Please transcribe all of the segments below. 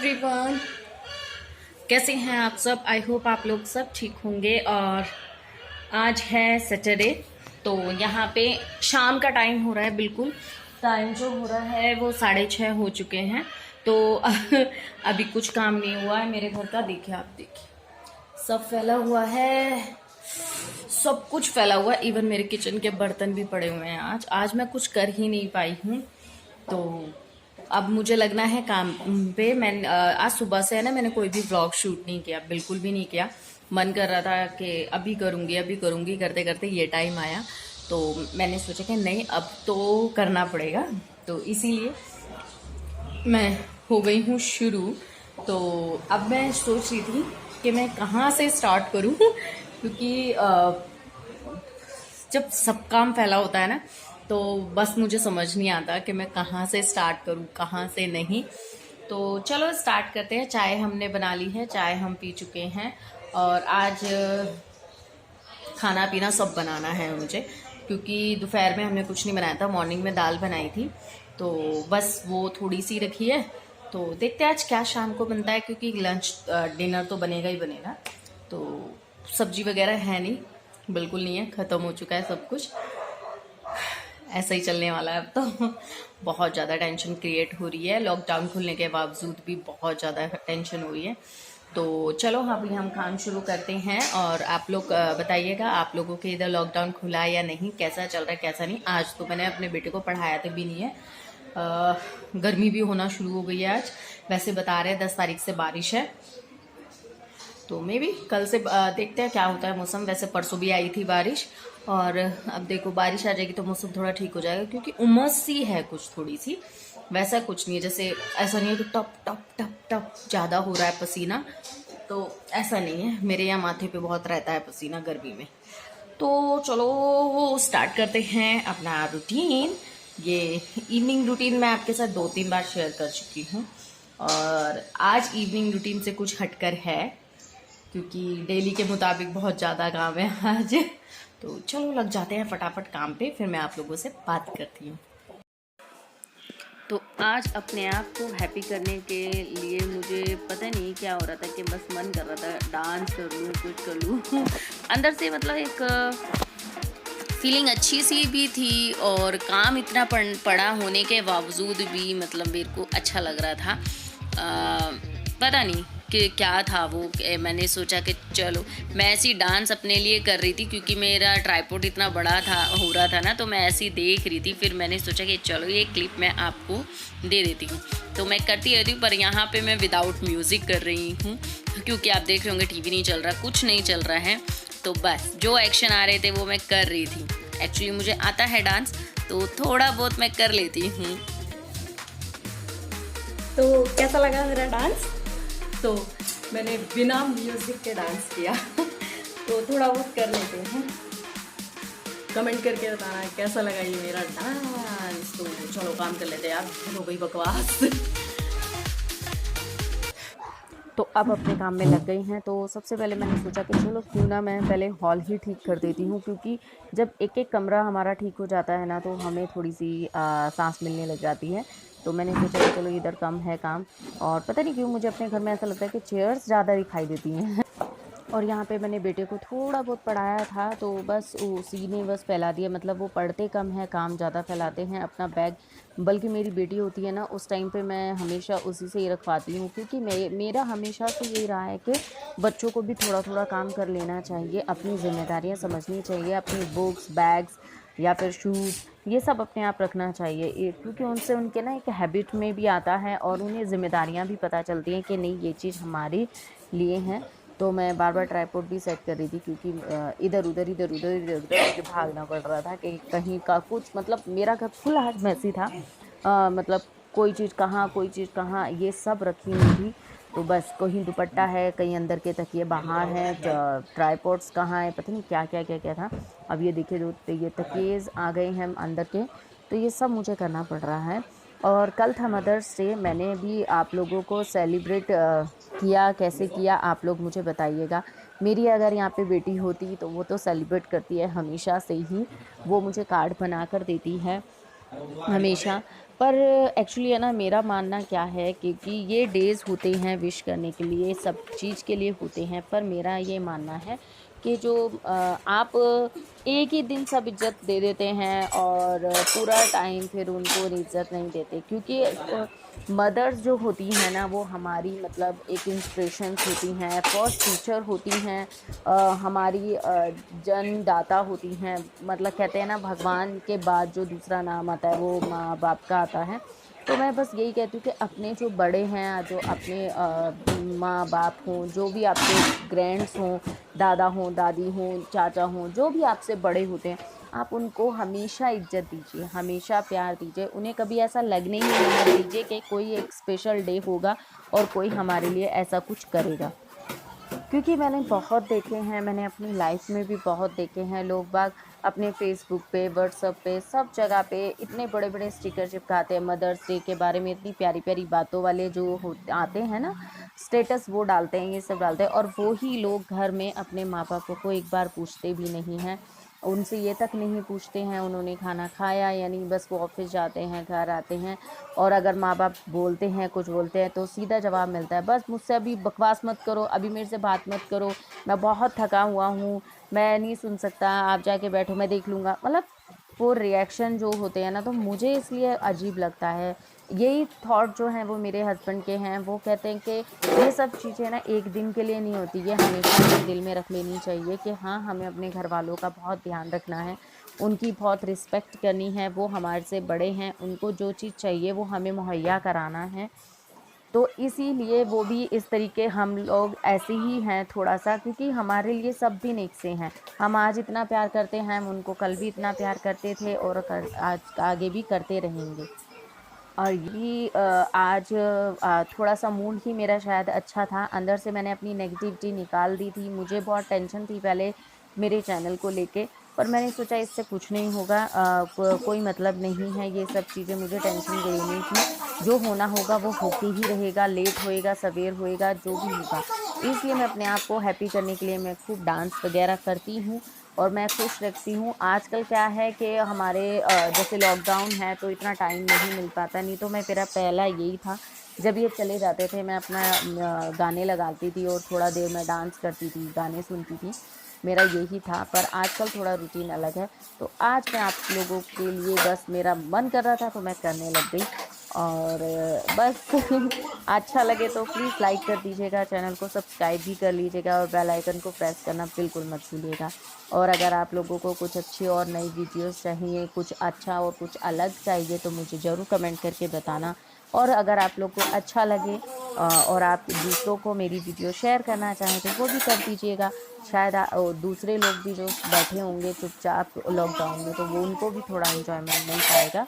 Everyone, कैसे हैं आप सब। आई होप आप लोग सब ठीक होंगे। और आज है सैटरडे, तो यहाँ पे शाम का टाइम हो रहा है। बिल्कुल टाइम जो हो रहा है वो 6:30 हो चुके हैं। तो अभी कुछ काम नहीं हुआ है मेरे घर का। देखिए, आप देखिए, सब फैला हुआ है, सब कुछ फैला हुआ है। इवन मेरे किचन के बर्तन भी पड़े हुए हैं। आज मैं कुछ कर ही नहीं पाई हूँ। तो अब मुझे लगना है काम पे। मैं आज सुबह से है ना, मैंने कोई भी व्लॉग शूट नहीं किया, बिल्कुल भी नहीं किया। मन कर रहा था कि अभी करूँगी, करते करते ये टाइम आया। तो मैंने सोचा कि नहीं, अब तो करना पड़ेगा। तो इसीलिए मैं हो गई हूँ शुरू। तो अब मैं सोच रही थी कि मैं कहाँ से स्टार्ट करूँ क्योंकि जब सब काम फैला होता है ना, तो बस मुझे समझ नहीं आता कि मैं कहाँ से स्टार्ट करूँ, कहाँ से नहीं। तो चलो स्टार्ट करते हैं। चाय हमने बना ली है, चाय हम पी चुके हैं। और आज खाना पीना सब बनाना है मुझे, क्योंकि दोपहर में हमने कुछ नहीं बनाया था। मॉर्निंग में दाल बनाई थी, तो बस वो थोड़ी सी रखी है। तो देखते हैं आज क्या शाम को बनता है, क्योंकि लंच डिनर तो बनेगा ही बनेगा। तो सब्जी वगैरह है नहीं, बिल्कुल नहीं है, ख़त्म हो चुका है सब कुछ। ऐसा ही चलने वाला है अब तो। बहुत ज़्यादा टेंशन क्रिएट हो रही है, लॉकडाउन खुलने के बावजूद भी बहुत ज़्यादा टेंशन हो रही है। तो चलो अभी हम काम शुरू करते हैं। और आप लोग बताइएगा, आप लोगों के इधर लॉकडाउन खुला है या नहीं, कैसा चल रहा है कैसा नहीं। आज तो मैंने अपने बेटे को पढ़ाया तो भी नहीं है। गर्मी भी होना शुरू हो गई है आज। वैसे बता रहे हैं 10 तारीख से बारिश है, तो मे बी कल से देखते हैं क्या होता है मौसम। वैसे परसों भी आई थी बारिश, और अब देखो बारिश आ जाएगी तो मौसम थोड़ा ठीक हो जाएगा, क्योंकि उमस सी है कुछ थोड़ी सी। वैसा कुछ नहीं है, जैसे ऐसा नहीं है कि टप टप टप टप ज़्यादा हो रहा है पसीना, तो ऐसा नहीं है। मेरे यहाँ माथे पे बहुत रहता है पसीना गर्मी में। तो चलो वो स्टार्ट करते हैं अपना रूटीन। ये इवनिंग रूटीन मैं आपके साथ 2-3 बार शेयर कर चुकी हूँ, और आज इवनिंग रूटीन से कुछ हटकर है, क्योंकि डेली के मुताबिक बहुत ज़्यादा काम है आज। तो चलो लग जाते हैं फटाफट काम पे, फिर मैं आप लोगों से बात करती हूँ। तो आज अपने आप को हैप्पी करने के लिए मुझे पता नहीं क्या हो रहा था कि बस मन कर रहा था डांस कर लूँ, कुछ कर लूँ। अंदर से मतलब एक फीलिंग अच्छी सी भी थी, और काम इतना पड़ा होने के बावजूद भी मतलब मेरे को अच्छा लग रहा था। पता नहीं कि क्या था वो। मैंने सोचा कि चलो, मैं ऐसी डांस अपने लिए कर रही थी, क्योंकि मेरा ट्राइपॉड इतना बड़ा था हो रहा था ना, तो मैं ऐसी देख रही थी। फिर मैंने सोचा कि चलो ये क्लिप मैं आपको दे देती हूँ। तो मैं करती रहती हूँ, पर यहाँ पे मैं विदाउट म्यूज़िक कर रही हूँ, क्योंकि आप देख रहे होंगे टीवी नहीं चल रहा, कुछ नहीं चल रहा है। तो बस जो एक्शन आ रहे थे वो मैं कर रही थी। एक्चुअली मुझे आता है डांस, तो थोड़ा बहुत मैं कर लेती हूँ। तो कैसा लगा मेरा डांस? तो मैंने बिना म्यूज़िक के डांस किया। तो थोड़ा बहुत कर लेते हैं। कमेंट करके बताना कैसा लगा ये मेरा डांस। तो चलो काम कर लेते हैं यार, हो गई बकवास। तो अब अपने काम में लग गई हैं। तो सबसे पहले मैंने सोचा कि चलो क्यों ना मैं पहले हॉल ही ठीक कर देती हूँ, क्योंकि जब एक एक कमरा हमारा ठीक हो जाता है ना, तो हमें थोड़ी सी सांस मिलने लग जाती है। तो मैंने सोचा कि चलो इधर कम है काम, और पता नहीं क्यों मुझे अपने घर में ऐसा लगता है कि चेयर्स ज़्यादा दिखाई देती हैं। और यहाँ पे मैंने बेटे को थोड़ा बहुत पढ़ाया था, तो बस उसी ने बस फैला दिया। मतलब वो पढ़ते कम है, काम ज़्यादा फैलाते हैं अपना बैग। बल्कि मेरी बेटी होती है ना, उस टाइम पे मैं हमेशा उसी से ही रखवाती हूँ, क्योंकि मेरा हमेशा से यही रहा है कि बच्चों को भी थोड़ा थोड़ा काम कर लेना चाहिए, अपनी जिम्मेदारियाँ समझनी चाहिए, अपनी बुक्स, बैग्स या फिर शूज़, ये सब अपने आप रखना चाहिए, क्योंकि उनसे उनके ना एक हैबिट में भी आता है, और उन्हें ज़िम्मेदारियाँ भी पता चलती हैं कि नहीं ये चीज़ हमारे लिए हैं। तो मैं बार बार ट्राइपॉड भी सेट कर रही थी, क्योंकि इधर उधर मुझे भागना पड़ रहा था कि कहीं का कुछ, मतलब मेरा घर फुल आज मैसी था। मतलब कोई चीज़ कहाँ ये सब रखी हुई थी। तो बस कहीं दुपट्टा है, कहीं अंदर के तकिए बाहर हैं, ट्राइपॉड्स कहाँ है, पता नहीं क्या क्या क्या क्या था। अब ये देखिए ये तकिएज़ आ गए हैं अंदर के, तो ये सब मुझे करना पड़ रहा है। और कल था मदर्स डे, मैंने भी आप लोगों को सेलिब्रेट किया, कैसे किया आप लोग मुझे बताइएगा। मेरी अगर यहाँ पे बेटी होती तो वो तो सेलिब्रेट करती है हमेशा से ही, वो मुझे कार्ड बना कर देती है, हमेशा। पर एक्चुअली है ना, मेरा मानना क्या है, क्योंकि ये डेज़ होते हैं विश करने के लिए, सब चीज़ के लिए होते हैं, पर मेरा ये मानना है कि जो आप एक ही दिन सब इज़्ज़त दे देते हैं और पूरा टाइम फिर उनको इज़्ज़त नहीं देते, क्योंकि मदर्स जो होती हैं ना, वो हमारी मतलब एक इंस्पिरेशंस होती हैं, फर्स्ट टीचर होती हैं, हमारी जन्मदाता होती हैं। मतलब कहते हैं ना, भगवान के बाद जो दूसरा नाम आता है वो माँ बाप का आता है। तो मैं बस यही कहती हूँ कि अपने जो बड़े हैं, जो अपने माँ बाप हों, जो भी आपके ग्रैंड्स हों, दादा हों, दादी हों, चाचा हों, जो भी आपसे बड़े होते हैं, आप उनको हमेशा इज्जत दीजिए, हमेशा प्यार दीजिए। उन्हें कभी ऐसा लगने ही नहीं दीजिए कि कोई एक स्पेशल डे होगा और कोई हमारे लिए ऐसा कुछ करेगा। क्योंकि मैंने बहुत देखे हैं, मैंने अपनी लाइफ में भी बहुत देखे हैं, लोग बाग अपने फेसबुक पे, व्हाट्सएप पे, सब जगह पे इतने बड़े बड़े स्टिकर चिपकाते हैं मदर्स डे के बारे में, इतनी प्यारी प्यारी बातों वाले जो आते हैं ना स्टेटस, वो डालते हैं, ये सब डालते हैं, और वो ही लोग घर में अपने माँ बापों को एक बार पूछते भी नहीं हैं, उनसे ये तक नहीं पूछते हैं उन्होंने खाना खाया या नहीं। बस वो ऑफिस जाते हैं, घर आते हैं, और अगर माँ बाप बोलते हैं, कुछ बोलते हैं, तो सीधा जवाब मिलता है, बस मुझसे अभी बकवास मत करो, अभी मेरे से बात मत करो, मैं बहुत थका हुआ हूँ, मैं नहीं सुन सकता, आप जाके बैठो, मैं देख लूँगा। मतलब वो रिएक्शन जो होते हैं ना, तो मुझे इसलिए अजीब लगता है। यही थॉट जो हैं वो मेरे हस्बैंड के हैं, वो कहते हैं कि ये सब चीज़ें ना एक दिन के लिए नहीं होती, ये हमेशा हमें दिल में रख लेनी चाहिए कि हाँ, हमें अपने घर वालों का बहुत ध्यान रखना है, उनकी बहुत रिस्पेक्ट करनी है, वो हमारे से बड़े हैं, उनको जो चीज़ चाहिए वो हमें मुहैया कराना है। तो इसीलिए वो भी इस तरीके, हम लोग ऐसे ही हैं थोड़ा-सा, क्योंकि हमारे लिए सब दिन एक से हैं। हम आज इतना प्यार करते हैं, हम उनको कल भी इतना प्यार करते थे और आज आगे भी करते रहेंगे। और ये आज थोड़ा-सा मूड ही मेरा शायद अच्छा था, अंदर से मैंने अपनी नेगेटिविटी निकाल दी थी। मुझे बहुत टेंशन थी पहले मेरे चैनल को लेके, पर मैंने सोचा इससे कुछ नहीं होगा, कोई मतलब नहीं है ये सब चीज़ें मुझे टेंशन लेने की। जो होना होगा वो होके ही रहेगा, लेट होएगा, सवेर होएगा, जो भी होगा। इसलिए मैं अपने आप को हैप्पी करने के लिए मैं खूब डांस वगैरह करती हूँ और मैं खुश रखती हूँ। आजकल क्या है कि हमारे जैसे लॉकडाउन है तो इतना टाइम नहीं मिल पाता, नहीं तो मेरा पहला यही था, जब ये चले जाते थे मैं अपना गाने लगाती थी और थोड़ा देर मैं डांस करती थी, गाने सुनती थी, मेरा यही था। पर आजकल थोड़ा रूटीन अलग है, तो आज मैं आप लोगों के लिए बस मेरा मन कर रहा था तो मैं करने लग गई। और बस अच्छा लगे तो प्लीज़ लाइक कर दीजिएगा, चैनल को सब्सक्राइब भी कर लीजिएगा और बेल आइकन को प्रेस करना बिल्कुल मत भूलिएगा। और अगर आप लोगों को कुछ अच्छी और नई वीडियोस चाहिए, कुछ अच्छा और कुछ अलग चाहिए, तो मुझे ज़रूर कमेंट करके बताना। और अगर आप लोग को अच्छा लगे और आप दूसरों को मेरी वीडियो शेयर करना चाहें तो वो भी कर दीजिएगा। शायद दूसरे लोग भी जो बैठे होंगे चुपचाप लॉकडाउन में, तो वो उनको भी थोड़ा एंजॉयमेंट मिल पाएगा।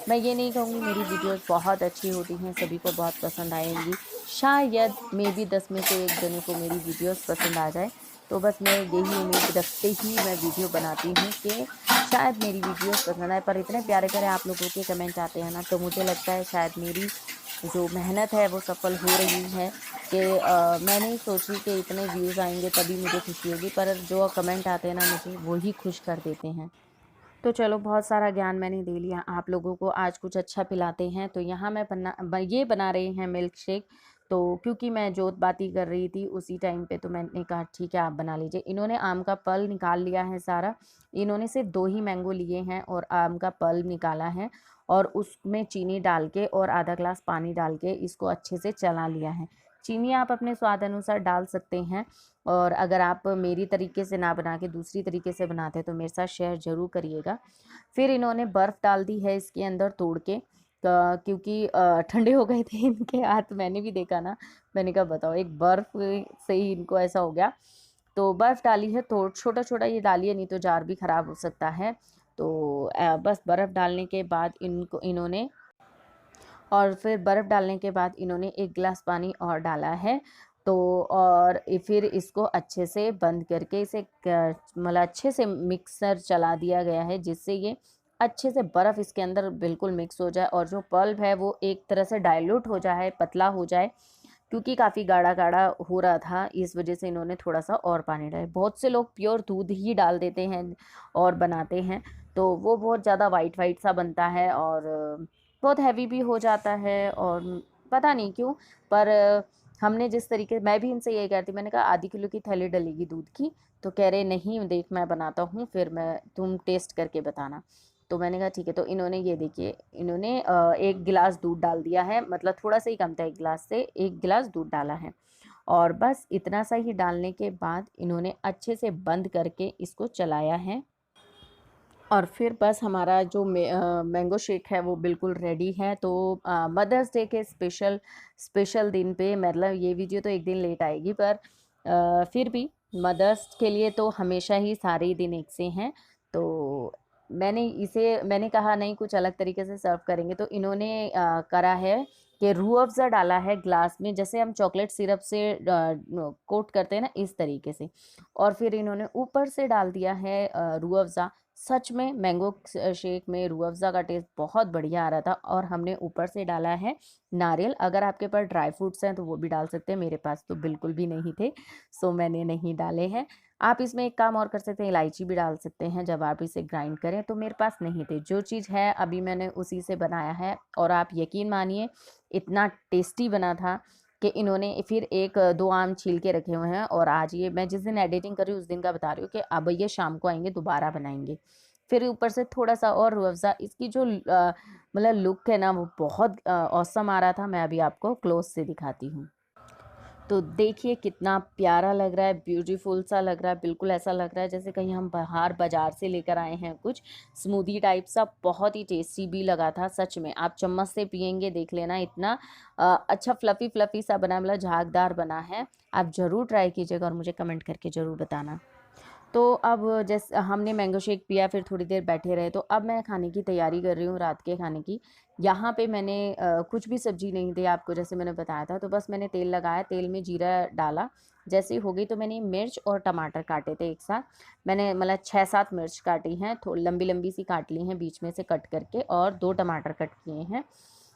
मैं ये नहीं कहूँगी मेरी वीडियोस बहुत अच्छी होती हैं, सभी को बहुत पसंद आएंगी, शायद मे बी 10 में से 1 जने को मेरी वीडियोस पसंद आ जाए। तो बस मैं यही उम्मीद रखते ही मैं वीडियो बनाती हूँ कि शायद मेरी वीडियोस पसंद आए। पर इतने प्यारे प्यारे आप लोगों के कमेंट आते हैं ना, तो मुझे लगता है शायद मेरी जो मेहनत है वो सफल हो रही है कि मैं नहीं सोची कि इतने व्यूज़ आएंगे तभी मुझे खुशी होगी, पर जो कमेंट आते हैं ना मुझे वही खुश कर देते हैं। तो चलो, बहुत सारा ज्ञान मैंने दे लिया आप लोगों को, आज कुछ अच्छा पिलाते हैं। तो यहाँ मैं ये बना रही हैं मिल्क शेक। तो क्योंकि मैं जोत बाती कर रही थी उसी टाइम पे, तो मैंने कहा ठीक है आप बना लीजिए। इन्होंने आम का पल्प निकाल लिया है सारा, इन्होंने सिर्फ 2 ही मैंगो लिए हैं और आम का पल्प निकाला है, और उसमें चीनी डाल के और आधा ग्लास पानी डाल के इसको अच्छे से चला लिया है। चीनी आप अपने स्वाद अनुसार डाल सकते हैं, और अगर आप मेरी तरीके से ना बना के दूसरी तरीके से बनाते हैं तो मेरे साथ शेयर ज़रूर करिएगा। फिर इन्होंने बर्फ़ डाल दी है इसके अंदर तोड़ के, क्योंकि ठंडे हो गए थे इनके हाथ, मैंने भी देखा ना, मैंने कहा बताओ एक बर्फ़ से ही इनको ऐसा हो गया। तो बर्फ़ डाली है, तो छोटा छोटा ये डालिए, नहीं तो जार भी ख़राब हो सकता है। तो बस बर्फ़ डालने के बाद इन्होंने और फिर बर्फ़ डालने के बाद इन्होंने 1 गिलास पानी और डाला है। तो और फिर इसको अच्छे से बंद करके इसे मतलब अच्छे से मिक्सर चला दिया गया है, जिससे ये अच्छे से बर्फ़ इसके अंदर बिल्कुल मिक्स हो जाए और जो पल्प है वो एक तरह से डाइल्यूट हो जाए, पतला हो जाए, क्योंकि काफ़ी गाढ़ा-गाढ़ा हो रहा था, इस वज़ह से इन्होंने थोड़ा-सा और पानी डाला। बहुत से लोग प्योर दूध ही डाल देते हैं और बनाते हैं, तो वो बहुत ज़्यादा वाइट वाइट सा बनता है और बहुत हैवी भी हो जाता है। और पता नहीं क्यों, पर हमने जिस तरीके, मैं भी इनसे यही कहती, मैंने कहा आधी किलो की थैली डलेगी दूध की, तो कह रहे नहीं देख मैं बनाता हूँ, फिर मैं तुम टेस्ट करके बताना। तो मैंने कहा ठीक है। तो इन्होंने ये देखिए, इन्होंने 1 गिलास दूध डाल दिया है, मतलब थोड़ा सा ही कम था, 1 गिलास से 1 गिलास दूध डाला है। और बस इतना सा ही डालने के बाद इन्होंने अच्छे से बंद करके इसको चलाया है। और फिर बस हमारा जो मैंगो शेक है वो बिल्कुल रेडी है। तो मदर्स डे के स्पेशल दिन पे, मतलब ये वीडियो तो एक दिन लेट आएगी, पर फिर भी मदर्स के लिए तो हमेशा ही सारे ही दिन एक से हैं। तो मैंने कहा नहीं, कुछ अलग तरीके से सर्व करेंगे, तो इन्होंने करा है कि रूह अफ़ज़ा डाला है ग्लास में, जैसे हम चॉकलेट सिरप से कोट करते हैं ना, इस तरीके से। और फिर इन्होंने ऊपर से डाल दिया है रूह अफ़ज़ा। सच में मैंगो शेक में रूह अफ़ज़ा का टेस्ट बहुत बढ़िया आ रहा था। और हमने ऊपर से डाला है नारियल। अगर आपके पास ड्राई फ्रूट्स हैं तो वो भी डाल सकते हैं, मेरे पास तो बिल्कुल भी नहीं थे, सो मैंने नहीं डाले हैं। आप इसमें एक काम और कर सकते हैं, इलायची भी डाल सकते हैं जब आप इसे ग्राइंड करें, तो मेरे पास नहीं थे। जो चीज़ है अभी मैंने उसी से बनाया है, और आप यकीन मानिए इतना टेस्टी बना था कि इन्होंने फिर 1-2 आम छील के रखे हुए हैं। और आज ये मैं जिस दिन एडिटिंग कर रही हूँ उस दिन का बता रही हूँ कि अब ये शाम को आएंगे, दोबारा बनाएंगे। फिर ऊपर से थोड़ा सा और रूह अफ़ज़ा, इसकी जो मतलब लुक है ना, वो बहुत औसम आ रहा था। मैं अभी आपको क्लोज से दिखाती हूँ। तो देखिए कितना प्यारा लग रहा है, ब्यूटीफुल सा लग रहा है, बिल्कुल ऐसा लग रहा है जैसे कहीं हम बाहर बाजार से लेकर आए हैं कुछ स्मूदी टाइप सा। बहुत ही टेस्टी भी लगा था सच में। आप चम्मच से पियेंगे, देख लेना, इतना अच्छा फ्लफ़ी फ्लफ़ी सा बना, मतलब झागदार बना है। आप ज़रूर ट्राई कीजिएगा और मुझे कमेंट करके ज़रूर बताना। तो अब जैसे हमने मैंगो शेक पिया, फिर थोड़ी देर बैठे रहे, तो अब मैं खाने की तैयारी कर रही हूँ, रात के खाने की। यहाँ पे मैंने कुछ भी सब्जी नहीं दी आपको, जैसे मैंने बताया था। तो बस मैंने तेल लगाया, तेल में जीरा डाला, जैसे ही हो गई तो मैंने मिर्च और टमाटर काटे थे एक साथ। मैंने मतलब 6-7 मिर्च काटी हैं, थोड़ी लंबी लंबी सी काट ली हैं बीच में से कट करके, और 2 टमाटर कट किए हैं।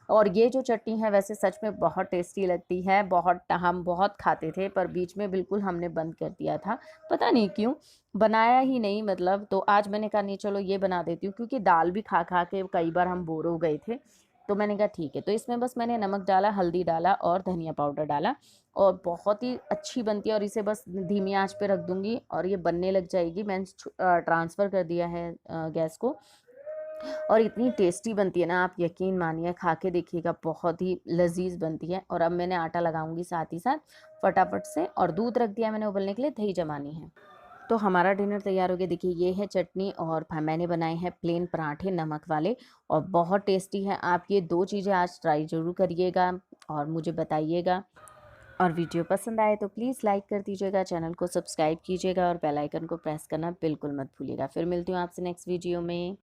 और ये जो चटनी है वैसे सच में बहुत टेस्टी लगती है, बहुत हम बहुत खाते थे, पर बीच में बिल्कुल हमने बंद कर दिया था, पता नहीं क्यों, बनाया ही नहीं मतलब। तो आज मैंने कहा नहीं चलो ये बना देती हूँ, क्योंकि दाल भी खा खा के कई बार हम बोर हो गए थे। तो मैंने कहा ठीक है। तो इसमें बस मैंने नमक डाला, हल्दी डाला और धनिया पाउडर डाला, और बहुत ही अच्छी बनती है। और इसे बस धीमी आंच पे रख दूंगी और ये बनने लग जाएगी। मैंने ट्रांसफ़र कर दिया है गैस को। और इतनी टेस्टी बनती है ना, आप यकीन मानिए, खा के देखिएगा, बहुत ही लजीज बनती है। और अब मैंने आटा लगाऊंगी साथ ही साथ फटाफट से, और दूध रख दिया मैंने उबलने के लिए, दही जमानी है। तो हमारा डिनर तैयार हो गया। देखिए ये है चटनी, और मैंने बनाए हैं प्लेन पराठे नमक वाले, और बहुत टेस्टी है। आप ये 2 चीज़ें आज ट्राई ज़रूर करिएगा और मुझे बताइएगा। और वीडियो पसंद आए तो प्लीज़ लाइक कर दीजिएगा, चैनल को सब्सक्राइब कीजिएगा, और बेल आइकन को प्रेस करना बिल्कुल मत भूलिएगा। फिर मिलती हूँ आपसे नेक्स्ट वीडियो में।